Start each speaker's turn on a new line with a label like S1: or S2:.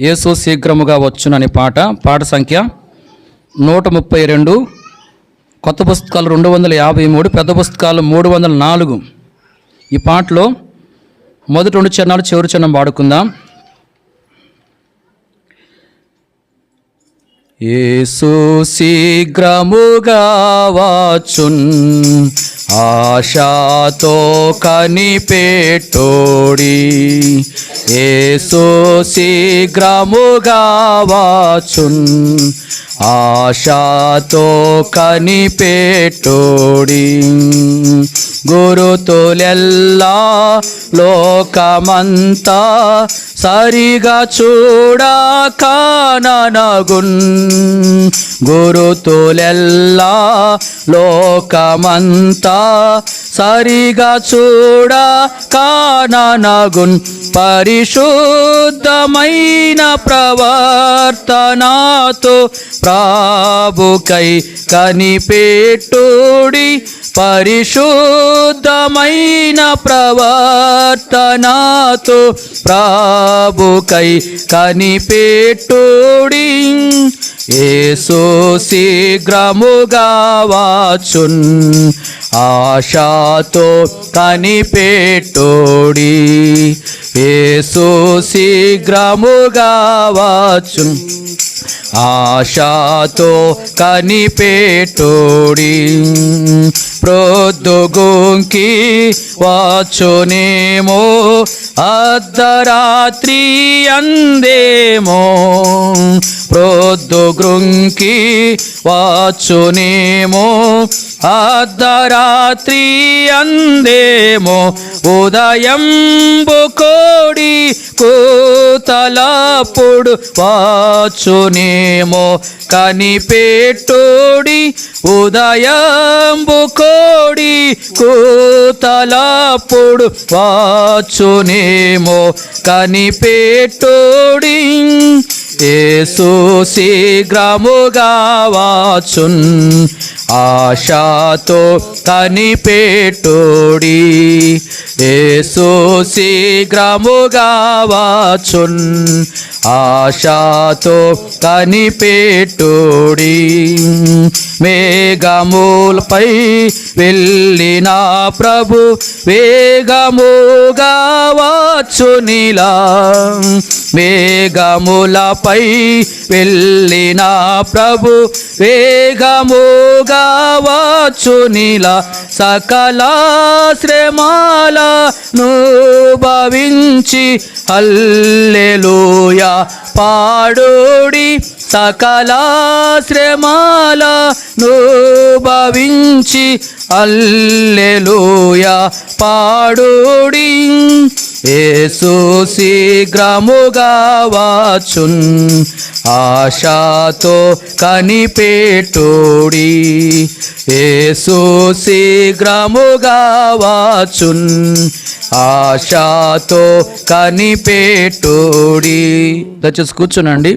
S1: యేసు శీఘ్రముగా వచ్చునని పాట సంఖ్య 132, కొత్త పుస్తకాలు 253, పెద్ద పుస్తకాలు 304. ఈ పాటలో మొదటి 2 చరణాలు చివరి చరణం పాడుకుందాం. యేసు శీఘ్రముగా వచ్చున్ ఆశతో కనిపెట్టోడి, యేసు శీఘ్రముగా వచ్చున్ ఆశతో కనిపెట్టోడి. గురుతులెల్లా లోకమంతా సరిగా చూడకనగున్, గురుతులెల్లా లోకమంతా సరిగా చూడకనగున్. పరిశుద్ధమైన ప్రవర్తనతో ప్రభుకై కనిపెట్టుడి, పరిశుద్ధమైన ప్రవర్తనతో ప్రభుకై కనిపెట్టుడి. యేసు శీఘ్రముగా వచ్చున్ ఆశతో కనిపెట్టుడి, యేసు శీఘ్రముగా వచ్చున్ ఆశతో కనిపెట్టుడి. ప్రొద్దుగుంకి వచ్చునేమో అర్ధరాత్రి అందేమో, ప్రొద్దుగుంకి వచ్చునేమో అర్ధరాత్రి అందేమో. ఉదయంబు కోడి కూతలప్పుడు వచ్చునేమో కనిపెట్టుడి, ఉదయంబు కోడి కూతలప్పుడు వచ్చునేమో కనిపెట్టుడి. యేసు శీఘ్రముగా వచ్చున్ ఆశతో కనిపెట్టుడి, యేసు శీఘ్రముగా వచ్చున్ ఆశతో కనిపెట్టుడి. మేఘములపై వెళ్ళిన ప్రభు వేగముగా వచ్చునిలా, మేఘములపై వెళ్ళిన ప్రభు వేగముగా వచ్చునిలా. సకల శ్రమలను భవించి హల్లెలూయా పాడుడి, సకల శ్రమలను భవించి హల్లెలూయా పాడుడి. యేసు శీఘ్రముగా వచ్చున్ ఆశతో కనిపెట్టుడి, యేసు శీఘ్రముగా వచ్చున్ ఆశతో కనిపెట్టుడి. దయచేసి కూర్చునండి.